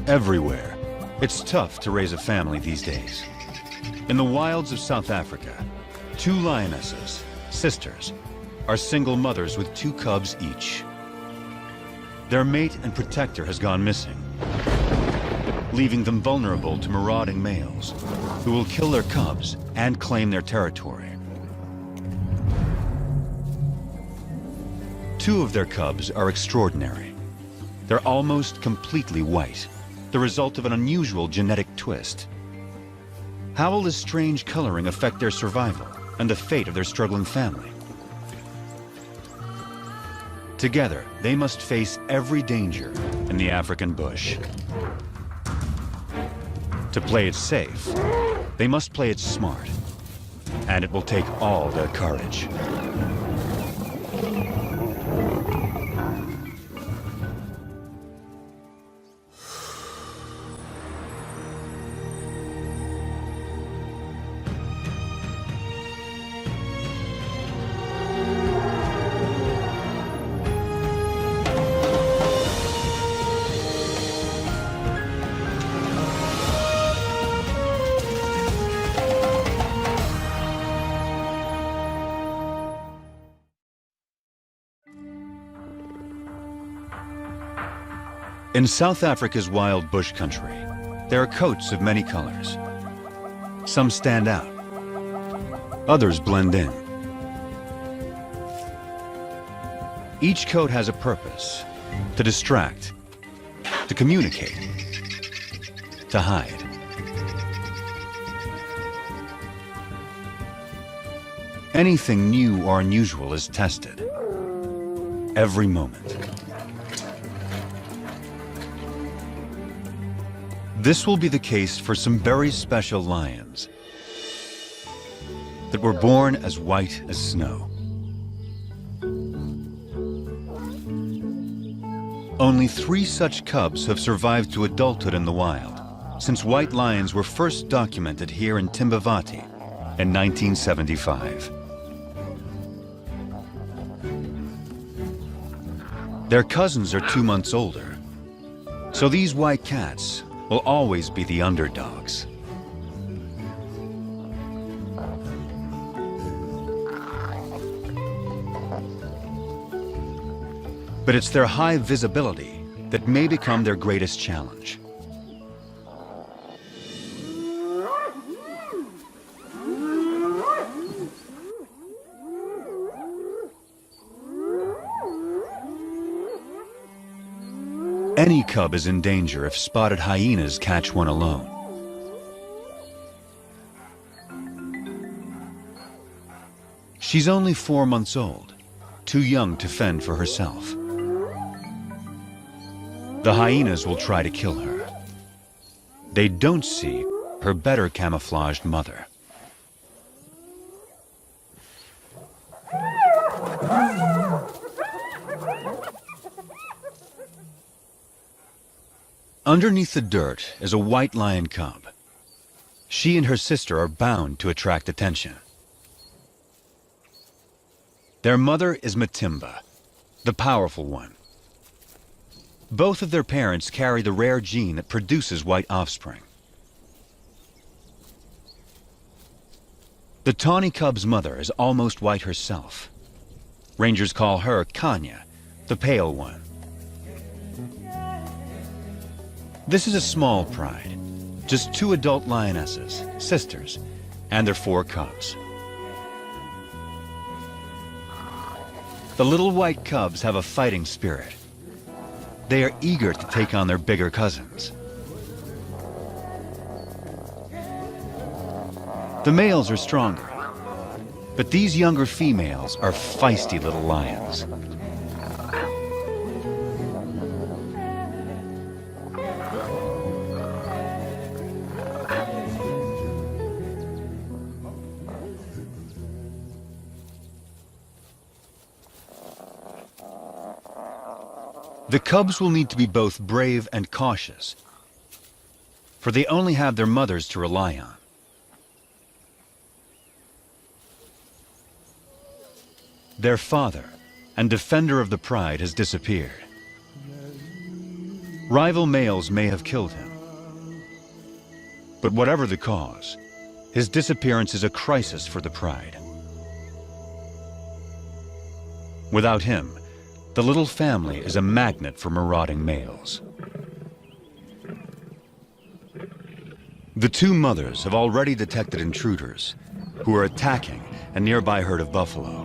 everywhere. It's tough to raise a family these days. In the wilds of South Africa, 2 lionesses, sisters, are single mothers with 2 cubs each. Their mate and protector has gone missing, leaving them vulnerable to marauding males who will kill their cubs and claim their territory. 2 of their cubs are extraordinary. They're almost completely white, the result of an unusual genetic twist. How will this strange coloring affect their survival and the fate of their struggling family? Together, they must face every danger in the African bush. To play it safe, they must play it smart, and it will take all their courage. In South Africa's wild bush country, there are coats of many colors. Some stand out, others blend in. Each coat has a purpose: to distract, to communicate, to hide. Anything new or unusual is tested every moment. This will be the case for some very special lions that were born as white as snow. Only 3 such cubs have survived to adulthood in the wild since white lions were first documented here in Timbavati in 1975. Their cousins are 2 months older, so these white cats will always be the underdogs. But it's their high visibility that may become their greatest challenge. Any cub is in danger if spotted hyenas catch one alone. She's only 4 months old, too young to fend for herself. The hyenas will try to kill her. They don't see her better camouflaged mother. Underneath the dirt is a white lion cub. She and her sister are bound to attract attention. Their mother is Matimba, the powerful one. Both of their parents carry the rare gene that produces white offspring. The tawny cub's mother is almost white herself. Rangers call her Kanya, the pale one. This is a small pride, just 2 adult lionesses, sisters, and their 4 cubs. The little white cubs have a fighting spirit. They are eager to take on their bigger cousins. The males are stronger, but these younger females are feisty little lions. The cubs will need to be both brave and cautious, for they only have their mothers to rely on. Their father and defender of the pride has disappeared. Rival males may have killed him. But whatever the cause, his disappearance is a crisis for the pride. Without him, the little family is a magnet for marauding males. The two mothers have already detected intruders who are attacking a nearby herd of buffalo.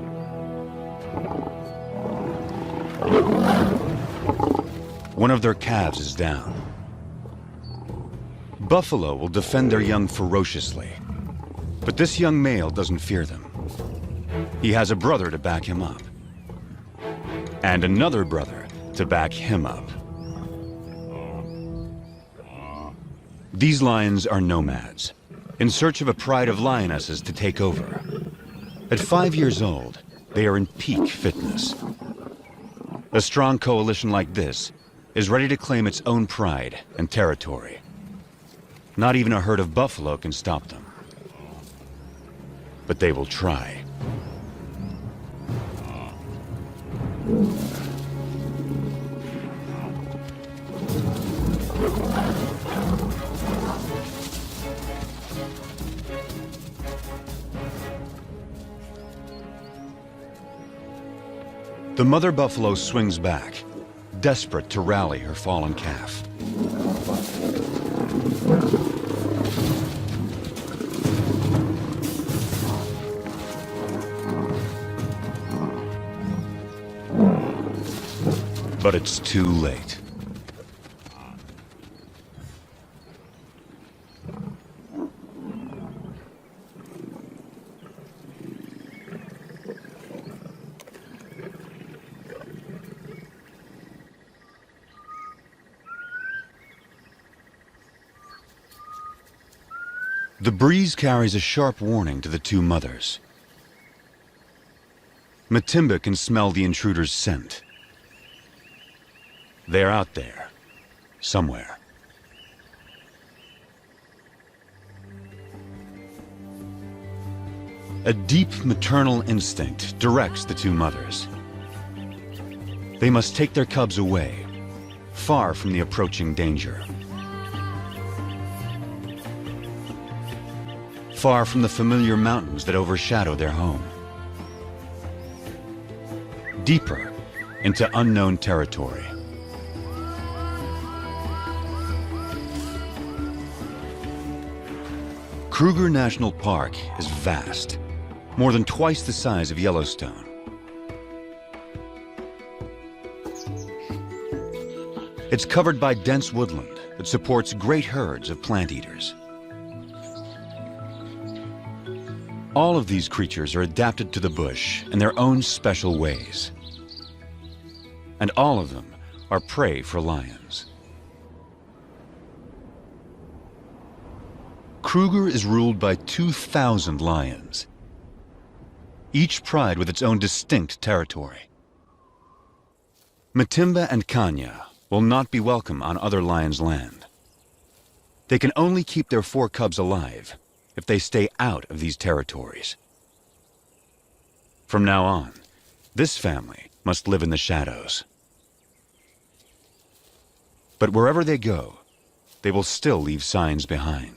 One of their calves is down. Buffalo will defend their young ferociously, but this young male doesn't fear them. He has a brother to back him up, and another brother to back him up. These lions are nomads, in search of a pride of lionesses to take over. At 5 years old, they are in peak fitness. A strong coalition like this is ready to claim its own pride and territory. Not even a herd of buffalo can stop them. But they will try. The mother buffalo swings back, desperate to rally her fallen calf. But it's too late. The breeze carries a sharp warning to the two mothers. Matimba can smell the intruder's scent. They're out there, somewhere. A deep maternal instinct directs the two mothers. They must take their cubs away, far from the approaching danger. Far from the familiar mountains that overshadow their home. Deeper into unknown territory. Kruger National Park is vast, more than twice the size of Yellowstone. It's covered by dense woodland that supports great herds of plant eaters. All of these creatures are adapted to the bush in their own special ways. And all of them are prey for lions. Kruger is ruled by 2,000 lions, each pride with its own distinct territory. Matimba and Kanya will not be welcome on other lions' land. They can only keep their 4 cubs alive if they stay out of these territories. From now on, this family must live in the shadows. But wherever they go, they will still leave signs behind.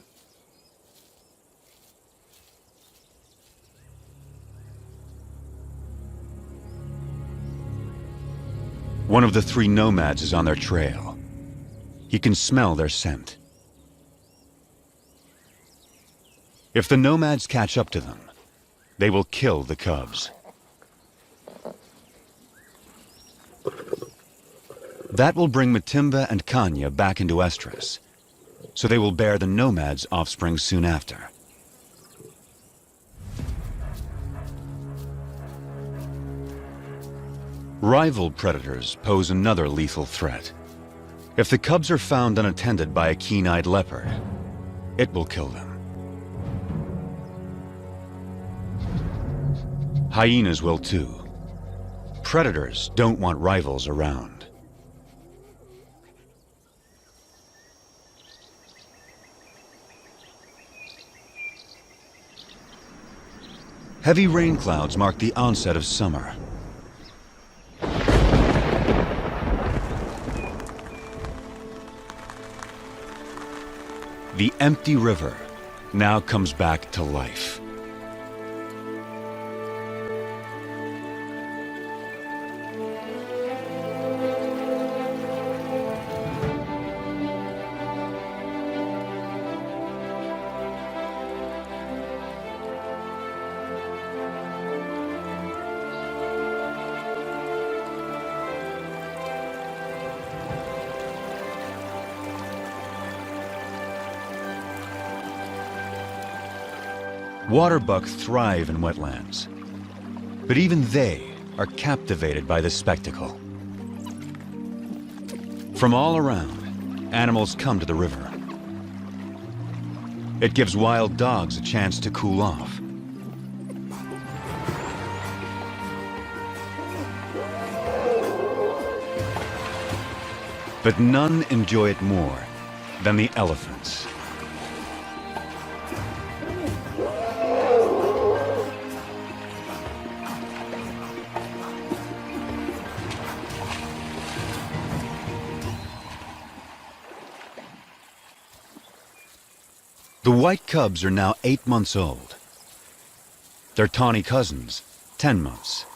One of the 3 nomads is on their trail. He can smell their scent. If the nomads catch up to them, they will kill the cubs. That will bring Matimba and Kanya back into estrus, so they will bear the nomads' offspring soon after. Rival predators pose another lethal threat. If the cubs are found unattended by a keen-eyed leopard, it will kill them. Hyenas will too. Predators don't want rivals around. Heavy rain clouds mark the onset of summer. The empty river now comes back to life. Waterbuck thrive in wetlands, but even they are captivated by this spectacle. From all around, animals come to the river. It gives wild dogs a chance to cool off. But none enjoy it more than the elephants. The white cubs are now 8 months old. Their tawny cousins, 10 months.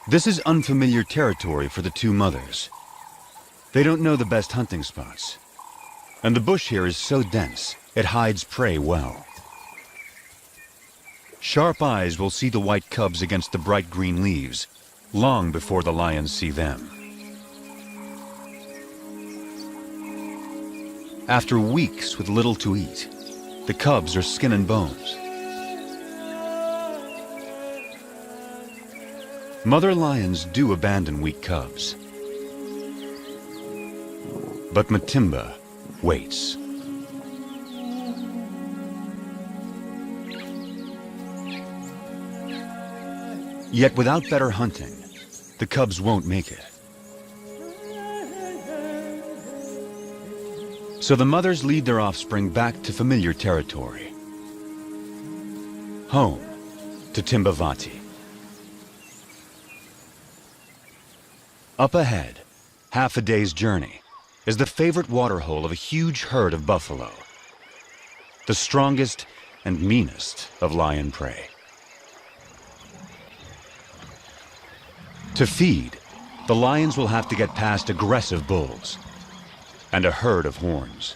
This is unfamiliar territory for the two mothers. They don't know the best hunting spots. And the bush here is so dense, it hides prey well. Sharp eyes will see the white cubs against the bright green leaves, long before the lions see them. After weeks with little to eat, the cubs are skin and bones. Mother lions do abandon weak cubs. But Matimba waits. Yet without better hunting, the cubs won't make it. So the mothers lead their offspring back to familiar territory. Home to Timbavati. Up ahead, half a day's journey, is the favorite waterhole of a huge herd of buffalo. The strongest and meanest of lion prey. To feed, the lions will have to get past aggressive bulls and a herd of horns.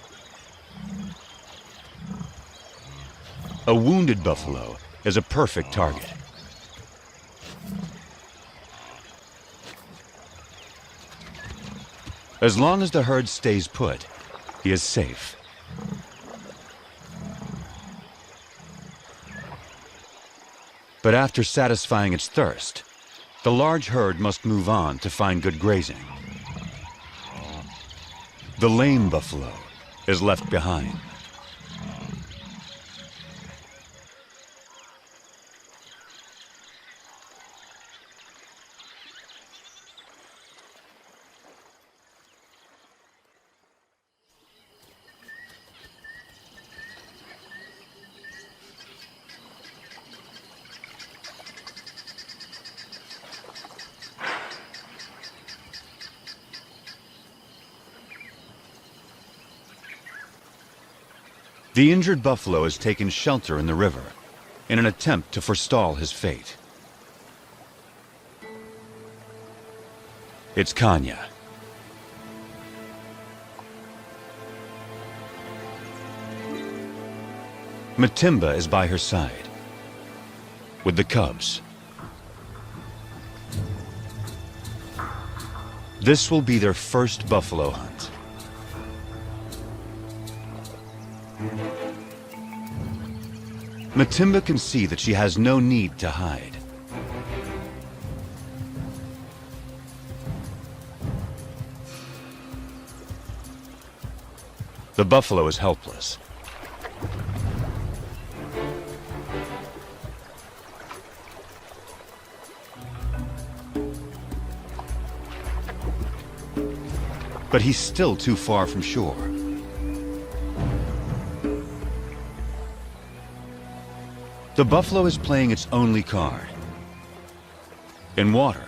A wounded buffalo is a perfect target. As long as the herd stays put, he is safe. But after satisfying its thirst, the large herd must move on to find good grazing. The lame buffalo is left behind. The injured buffalo has taken shelter in the river in an attempt to forestall his fate. It's Kanya. Matimba is by her side, with the cubs. This will be their first buffalo hunt. Matimba can see that she has no need to hide. The buffalo is helpless. But he's still too far from shore. The buffalo is playing its only card. In water,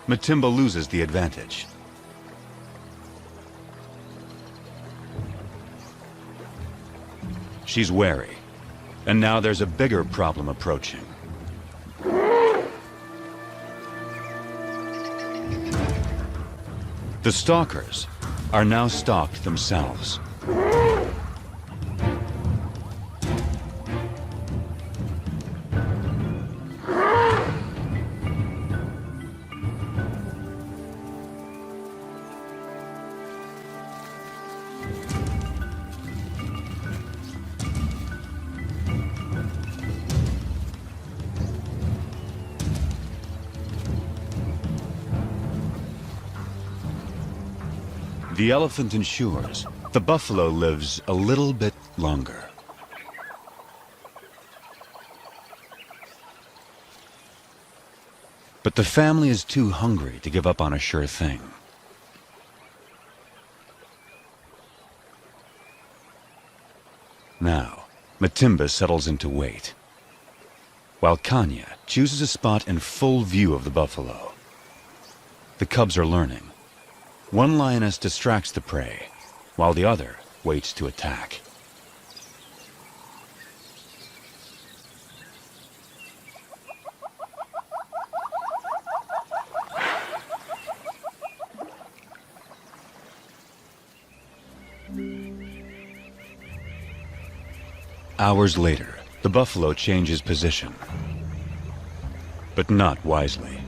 Matimba loses the advantage. she's wary. And now there's a bigger problem approaching. The stalkers are now stalked themselves. The elephant ensures the buffalo lives a little bit longer. But the family is too hungry to give up on a sure thing. Now, Matimba settles into wait, while Kanya chooses a spot in full view of the buffalo. The cubs are learning. One lioness distracts the prey, while the other waits to attack. Hours later, the buffalo changes position, but not wisely.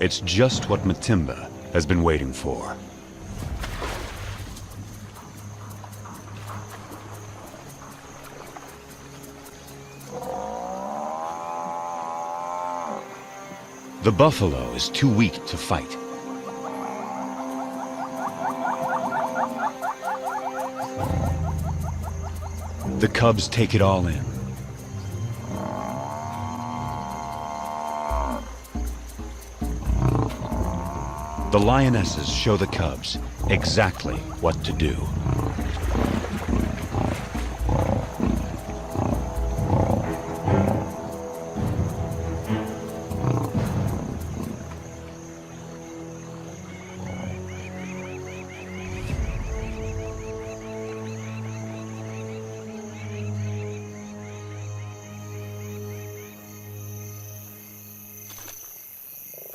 It's just what Matimba has been waiting for. The buffalo is too weak to fight. The cubs take it all in. The lionesses show the cubs exactly what to do.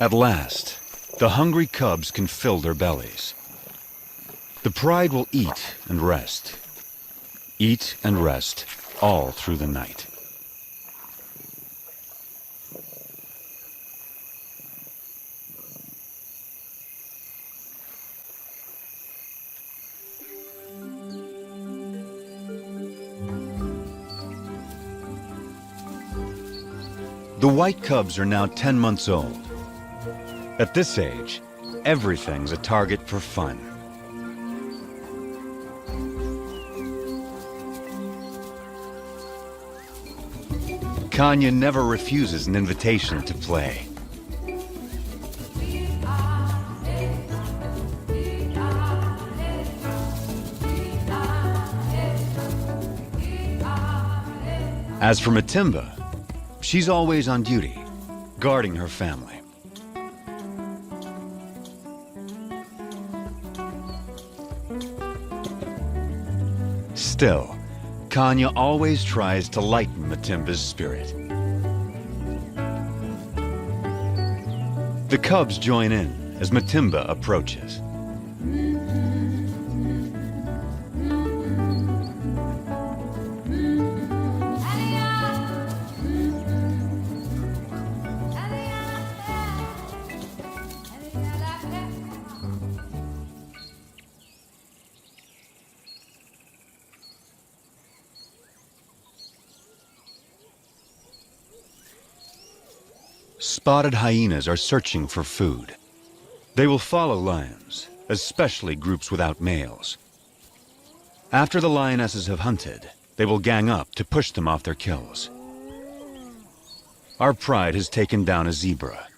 At last, the hungry cubs can fill their bellies. The pride will eat and rest all through the night. The white cubs are now 10 months old. At this age, everything's a target for fun. Kanya never refuses an invitation to play. As for Matimba, she's always on duty, guarding her family. Still, Kanya always tries to lighten Matimba's spirit. The cubs join in as Matimba approaches. Spotted hyenas are searching for food. They will follow lions, especially groups without males. After the lionesses have hunted, they will gang up to push them off their kills. Our pride has taken down a zebra.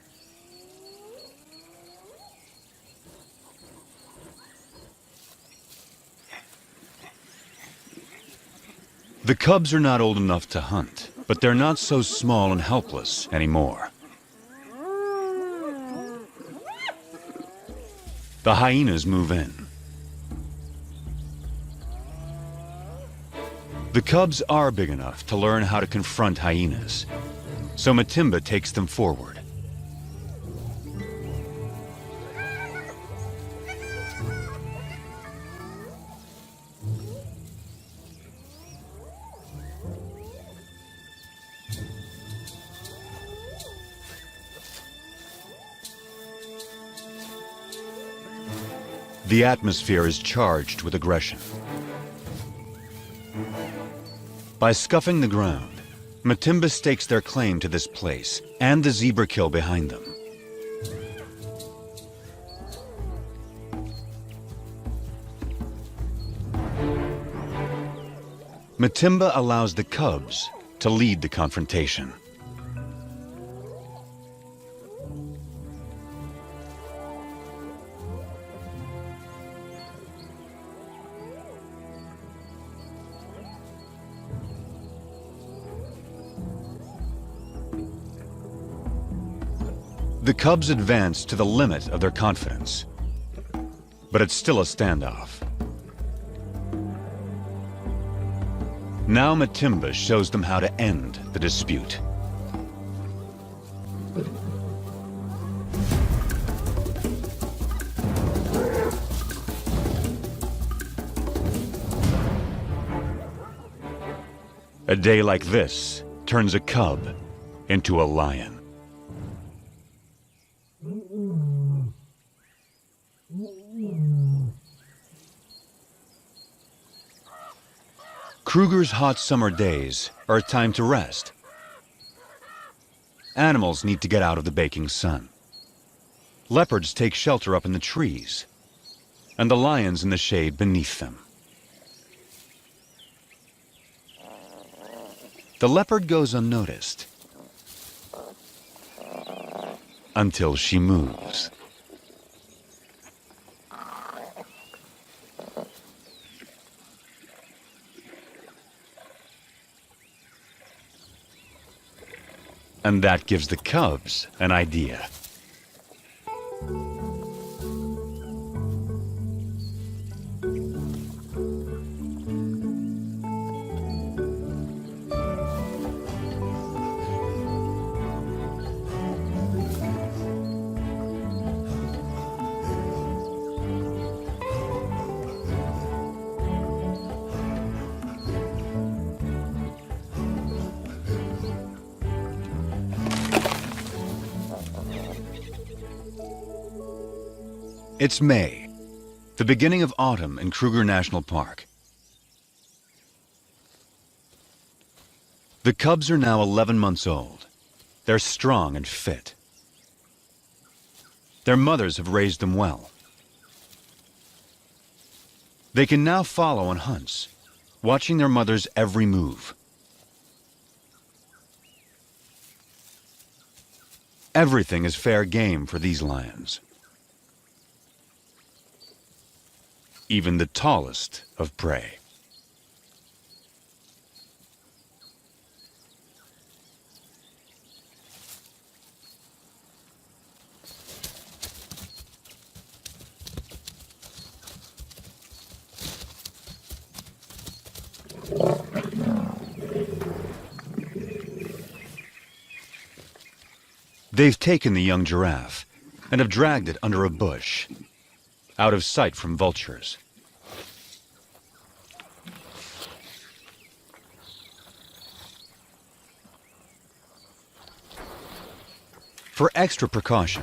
The cubs are not old enough to hunt, but they're not so small and helpless anymore. The hyenas move in. The cubs are big enough to learn how to confront hyenas, so Matimba takes them forward. The atmosphere is charged with aggression. By scuffing the ground, Matimba stakes their claim to this place and the zebra kill behind them. Matimba allows the cubs to lead the confrontation. The cubs advance to the limit of their confidence, but it's still a standoff. Now Matimba shows them how to end the dispute. A day like this turns a cub into a lion. Kruger's hot summer days are a time to rest. Animals need to get out of the baking sun. Leopards take shelter up in the trees, and the lions in the shade beneath them. The leopard goes unnoticed until she moves. And that gives the cubs an idea. It's May, the beginning of autumn in Kruger National Park. The cubs are now 11 months old. They're strong and fit. Their mothers have raised them well. They can now follow on hunts, watching their mother's every move. Everything is fair game for these lions. Even the tallest of prey. They've taken the young giraffe and have dragged it under a bush, out of sight from vultures. For extra precaution,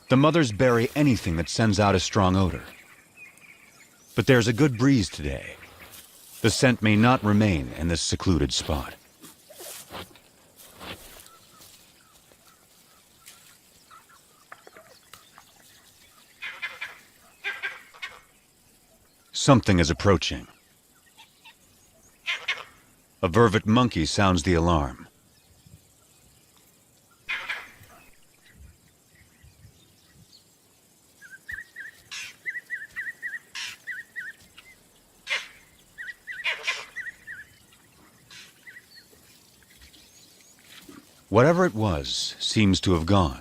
the mothers bury anything that sends out a strong odor. But there's a good breeze today. The scent may not remain in this secluded spot. Something is approaching. A vervet monkey sounds the alarm. Whatever it was seems to have gone.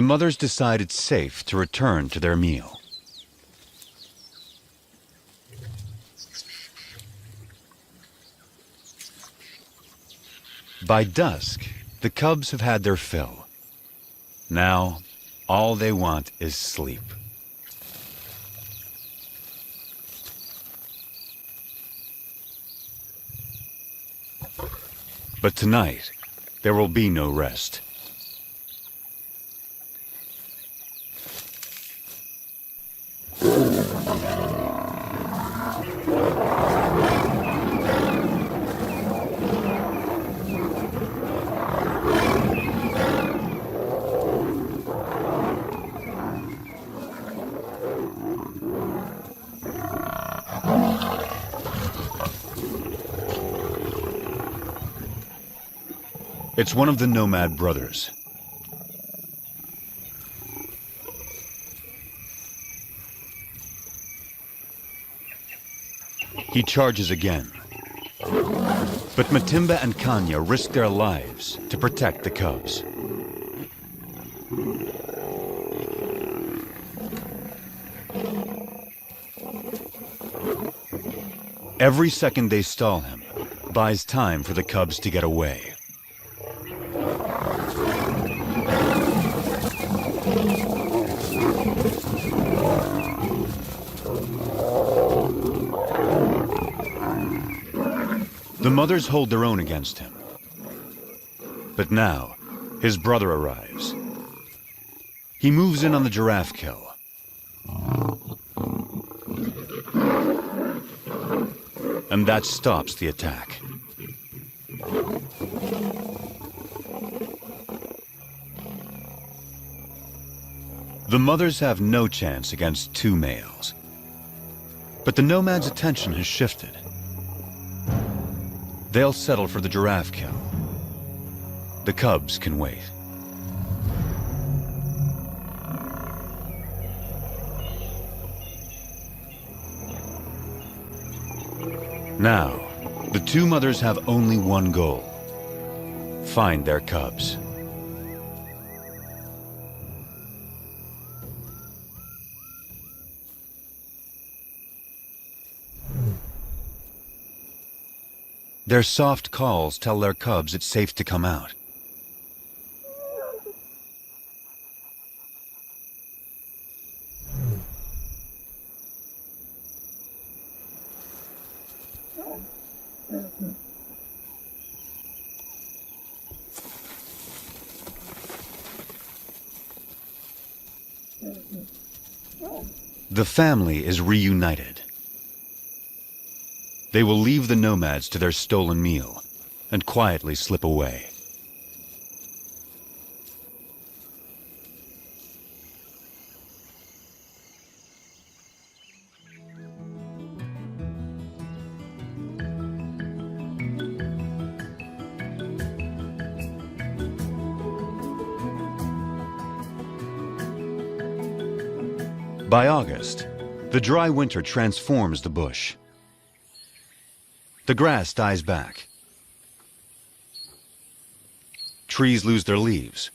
the mothers decide it's safe to return to their meal. By dusk, the cubs have had their fill. Now, all they want is sleep. But tonight, there will be no rest. It's one of the nomad brothers. He charges again. But Matimba and Kanya risk their lives to protect the cubs. Every second they stall him buys time for the cubs to get away. The mothers hold their own against him. But now, his brother arrives. He moves in on the giraffe kill. And that stops the attack. The mothers have no chance against two males. But the nomad's attention has shifted. They'll settle for the giraffe kill. The cubs can wait. Now, the two mothers have only one goal: find their cubs. Their soft calls tell their cubs it's safe to come out. The family is reunited. They will leave the nomads to their stolen meal and quietly slip away. By August, the dry winter transforms the bush. The grass dies back. Trees lose their leaves.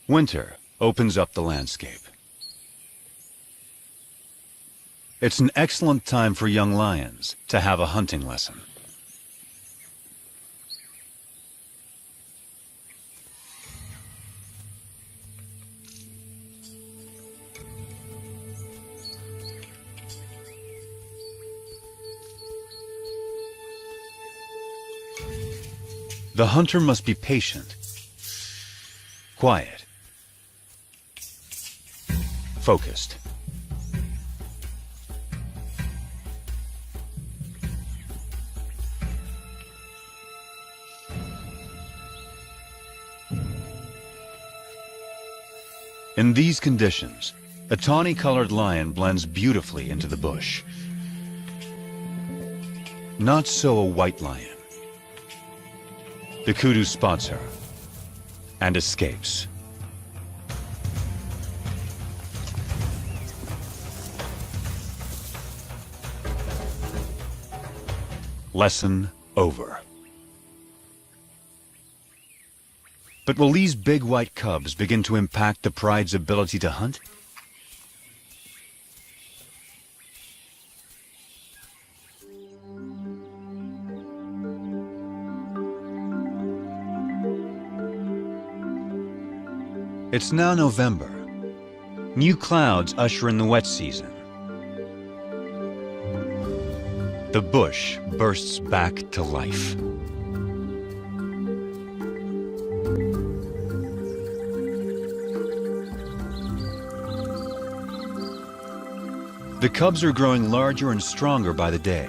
Winter opens up the landscape. It's an excellent time for young lions to have a hunting lesson. The hunter must be patient, quiet, focused. In these conditions, a tawny-colored lion blends beautifully into the bush. Not so a white lion. The kudu spots her and escapes. Lesson over. But will these big white cubs begin to impact the pride's ability to hunt? It's now November. New clouds usher in the wet season. The bush bursts back to life. The cubs are growing larger and stronger by the day.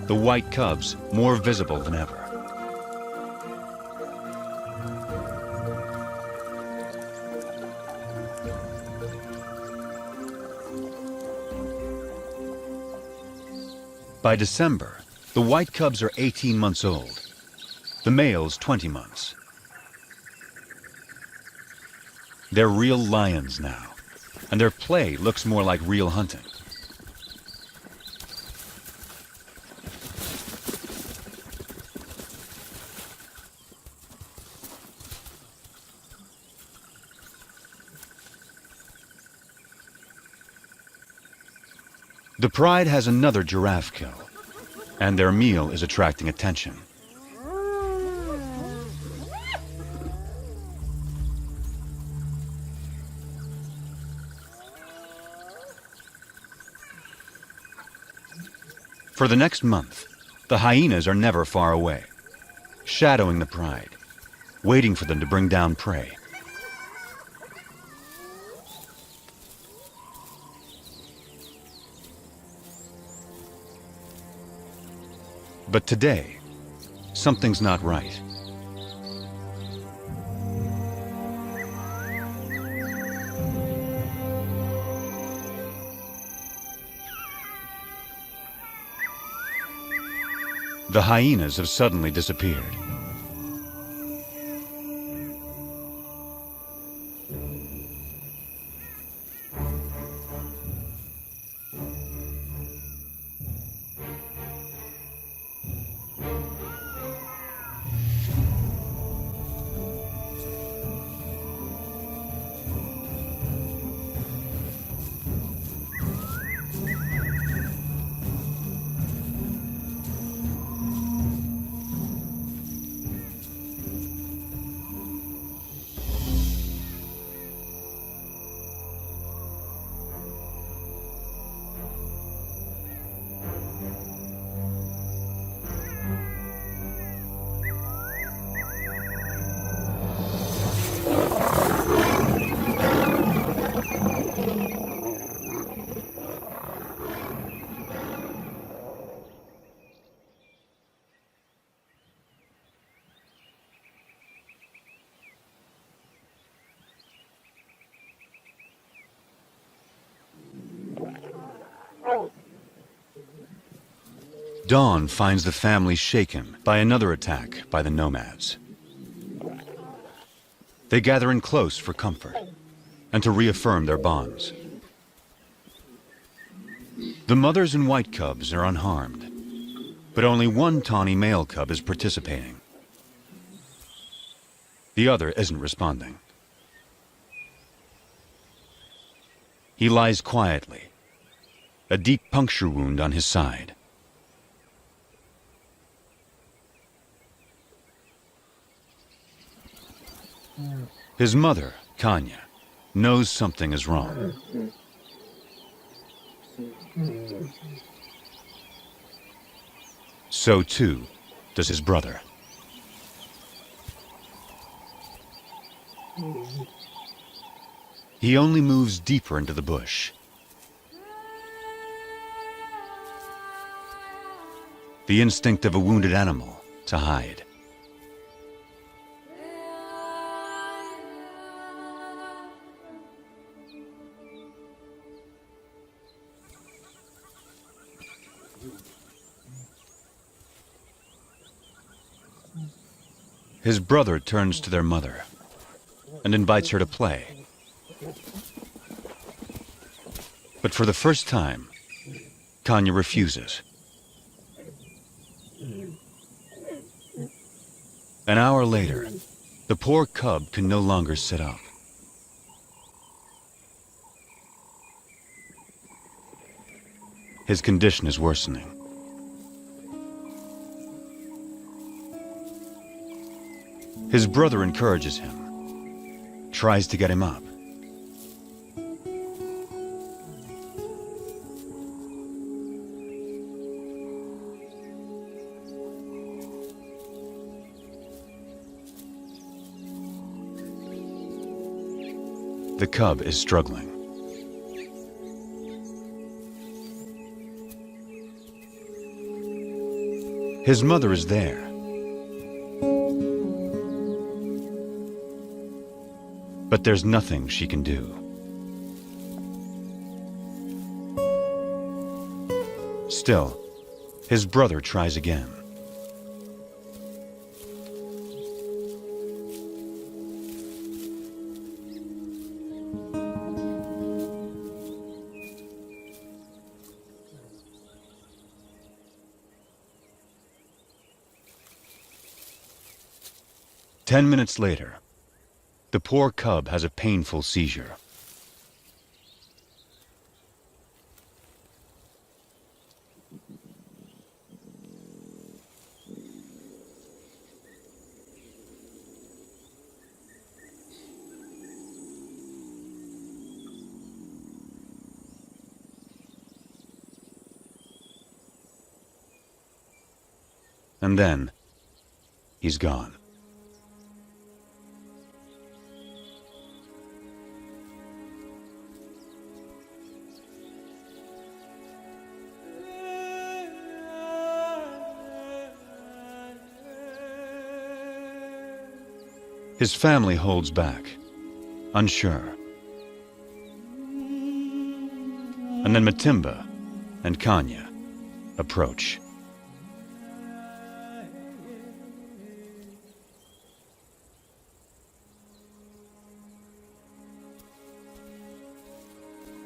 The white cubs more visible than ever. By December, the white cubs are 18 months old, the males 20 months. They're real lions now, and their play looks more like real hunting. The pride has another giraffe kill, and their meal is attracting attention. For the next month, the hyenas are never far away, shadowing the pride, waiting for them to bring down prey. But today, something's not right. The hyenas have suddenly disappeared. Dawn finds the family shaken by another attack by the nomads. They gather in close for comfort and to reaffirm their bonds. The mothers and white cubs are unharmed, but only one tawny male cub is participating. The other isn't responding. He lies quietly, a deep puncture wound on his side. His mother, Kanya, knows something is wrong. So too does his brother. He only moves deeper into the bush. The instinct of a wounded animal to hide. His brother turns to their mother and invites her to play. But for the first time, Kanya refuses. An hour later, The poor cub can no longer sit up. His condition is worsening. His brother encourages him, tries to get him up. The cub is struggling. His mother is there. But there's nothing she can do. Still, his brother tries again. Ten minutes later, the poor cub has a painful seizure. And then, he's gone. His family holds back, unsure. And then Matimba and Kanya approach.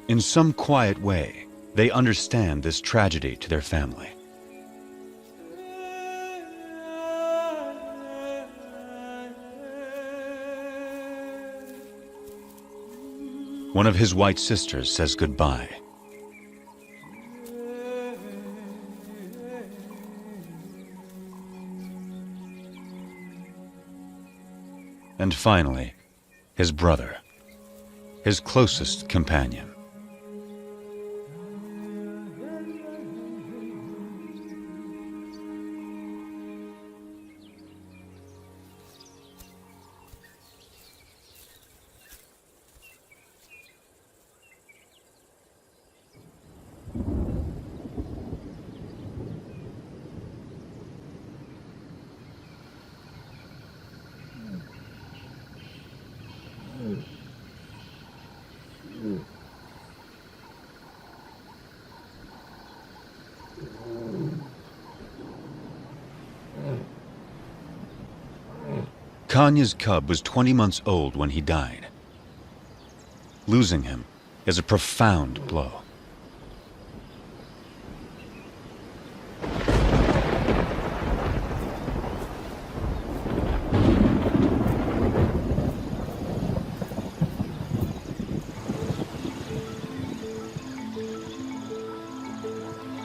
In some quiet way, they understand this tragedy to their family. One of his white sisters says goodbye. And finally, his brother, his closest companion. Kanya's cub was 20 months old when he died. Losing him is a profound blow.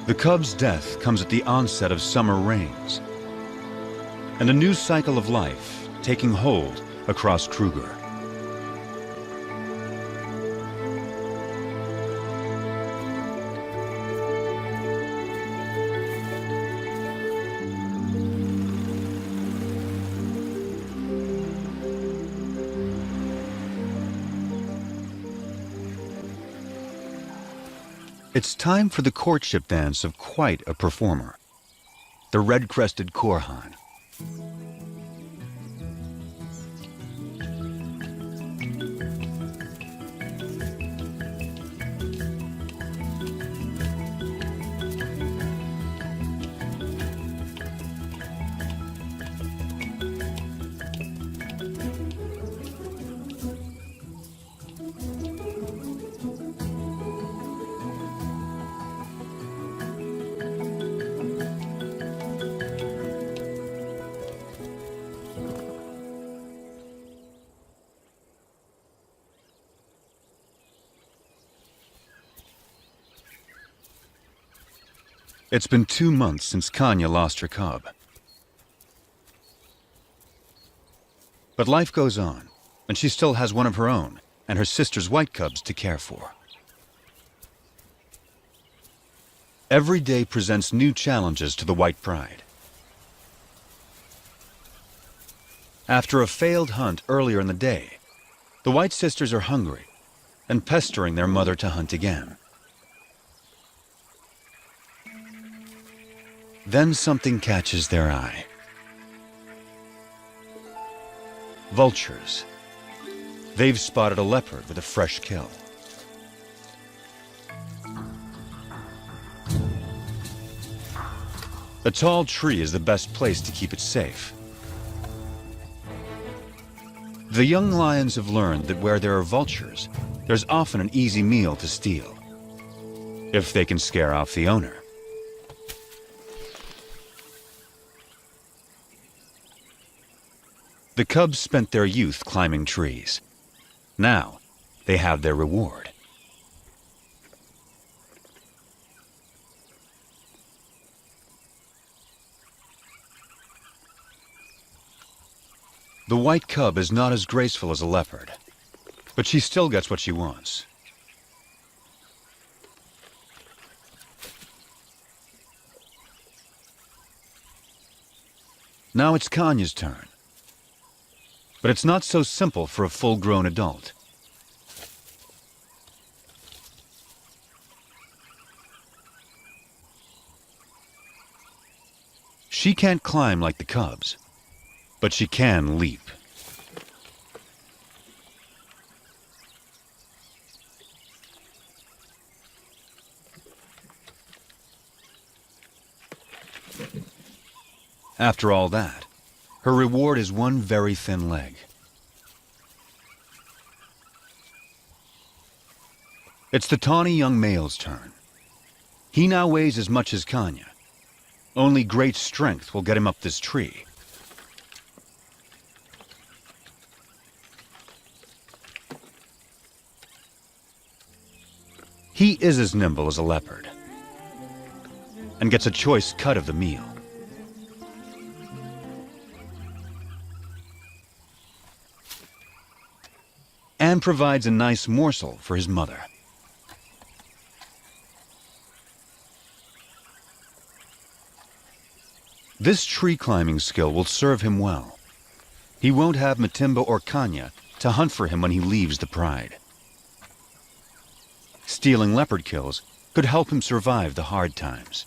The cub's death comes at the onset of summer rains, and a new cycle of life taking hold across Kruger. It's time for the courtship dance of quite a performer, the red-crested Korhan. It's been 2 months since Kanya lost her cub. But life goes on, and she still has one of her own and her sister's white cubs to care for. Every day presents new challenges to the white pride. After a failed hunt earlier in the day, the white sisters are hungry and pestering their mother to hunt again. Then something catches their eye. Vultures. They've spotted a leopard with a fresh kill. A tall tree is the best place to keep it safe. The young lions have learned that where there are vultures, there's often an easy meal to steal, if they can scare off the owner. The cubs spent their youth climbing trees. Now, they have their reward. The white cub is not as graceful as a leopard, but she still gets what she wants. Now it's Kanya's turn. But it's not so simple for a full-grown adult. She can't climb like the cubs, but she can leap. After all that, her reward is one very thin leg. It's the tawny young male's turn. He now weighs as much as Kanya. Only great strength will get him up this tree. He is as nimble as a leopard and gets a choice cut of the meal. And provides a nice morsel for his mother. This tree climbing skill will serve him well. He won't have Matimba or Kanya to hunt for him when he leaves the pride. Stealing leopard kills could help him survive the hard times.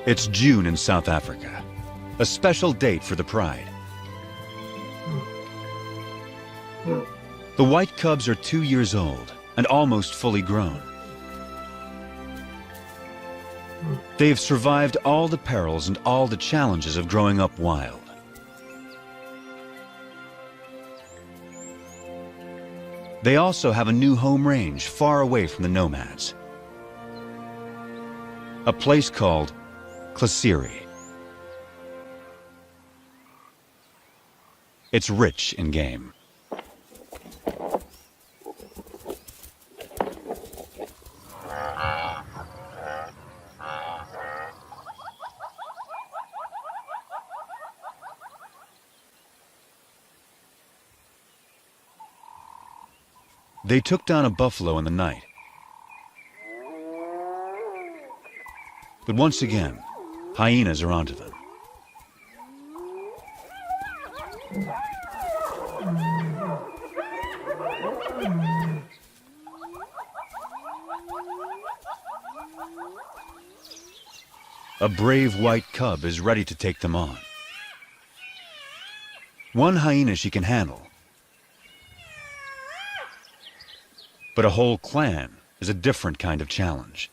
It's June in South Africa, a special date for the pride. The white cubs are 2 years old and almost fully grown. They have survived all the perils and all the challenges of growing up wild. They also have a new home range far away from the nomads. A place called Klasiri. It's rich in game. They took down a buffalo in the night. But once again, hyenas are onto them. A brave white cub is ready to take them on. One hyena she can handle, but a whole clan is a different kind of challenge.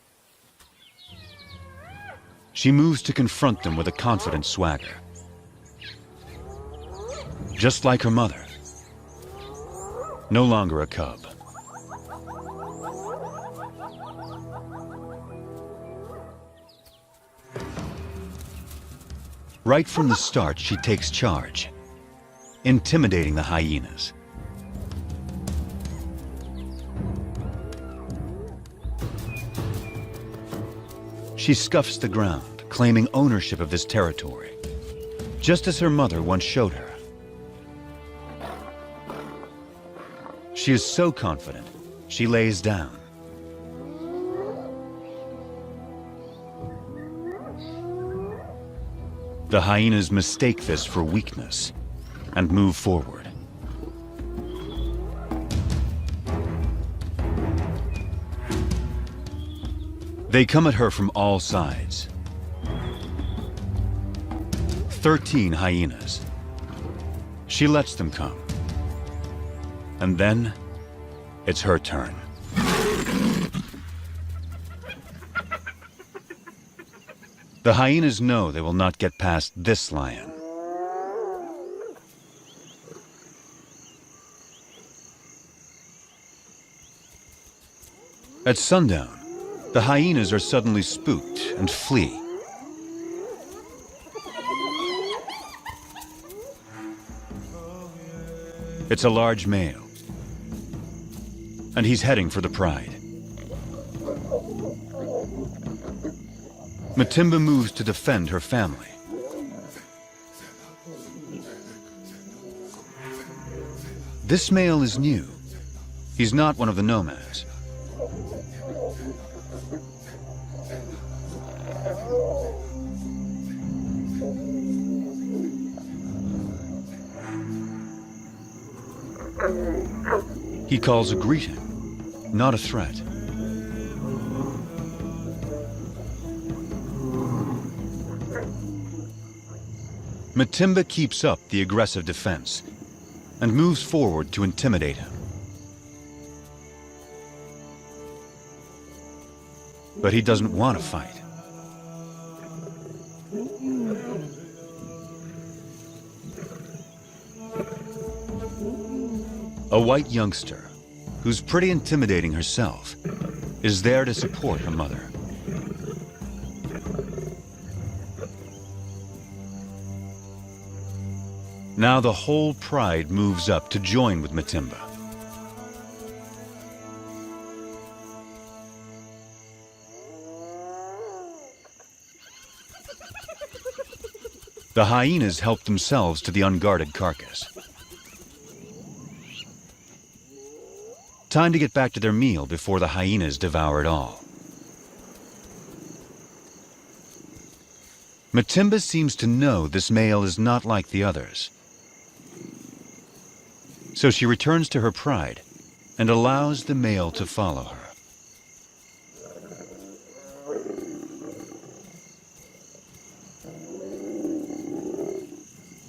She moves to confront them with a confident swagger. Just like her mother. No longer a cub. Right from the start, she takes charge, intimidating the hyenas. She scuffs the ground, claiming ownership of this territory, just as her mother once showed her. She is so confident, she lays down. The hyenas mistake this for weakness and move forward. They come at her from all sides. 13 hyenas. She lets them come. And then, it's her turn. The hyenas know they will not get past this lion. At sundown, the hyenas are suddenly spooked and flee. It's a large male, and he's heading for the pride. Matimba moves to defend her family. This male is new. He's not one of the nomads. He calls a greeting, not a threat. Matimba keeps up the aggressive defense and moves forward to intimidate him. But he doesn't want to fight. A white youngster, who's pretty intimidating herself, is there to support her mother. Now the whole pride moves up to join with Matimba. The hyenas help themselves to the unguarded carcass. Time to get back to their meal before the hyenas devour it all. Matimba seems to know this male is not like the others. So she returns to her pride and allows the male to follow her.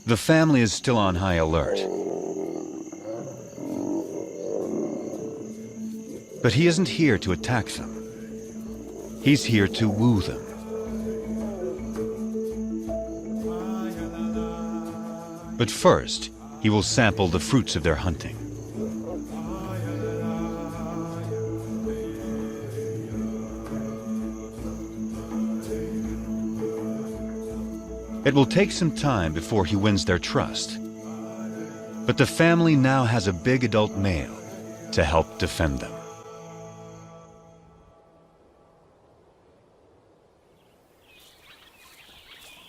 The family is still on high alert. But he isn't here to attack them. He's here to woo them. But first, he will sample the fruits of their hunting. It will take some time before he wins their trust. But the family now has a big adult male to help defend them.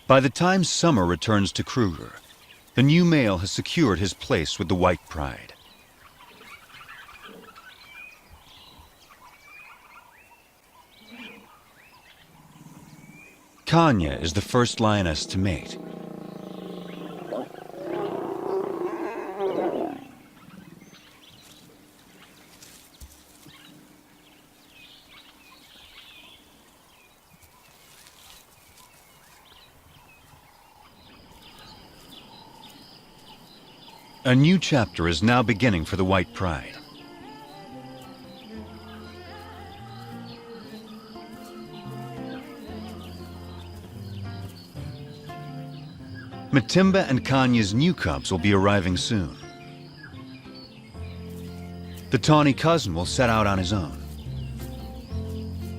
By the time summer returns to Kruger, the new male has secured his place with the white pride. Kanya is the first lioness to mate. A new chapter is now beginning for the white pride. Matimba and Kanya's new cubs will be arriving soon. The tawny cousin will set out on his own.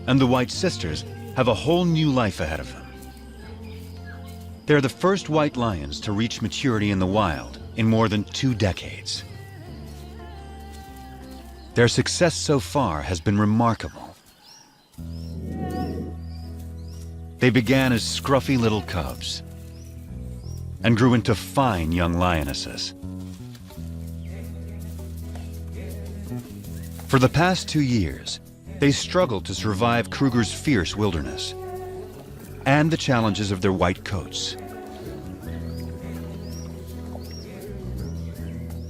And the white sisters have a whole new life ahead of them. They're the first white lions to reach maturity in the wild in more than 2 decades. Their success so far has been remarkable. They began as scruffy little cubs and grew into fine young lionesses. For the past 2 years, they struggled to survive Kruger's fierce wilderness and the challenges of their white coats.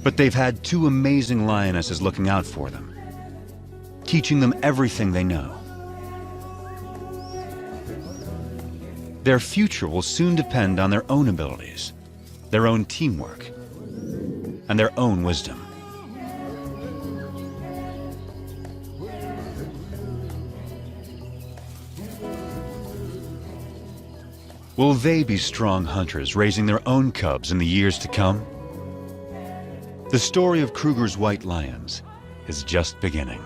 But they've had 2 amazing lionesses looking out for them, teaching them everything they know. Their future will soon depend on their own abilities, their own teamwork, and their own wisdom. Will they be strong hunters raising their own cubs in the years to come? The story of Kruger's white lions is just beginning.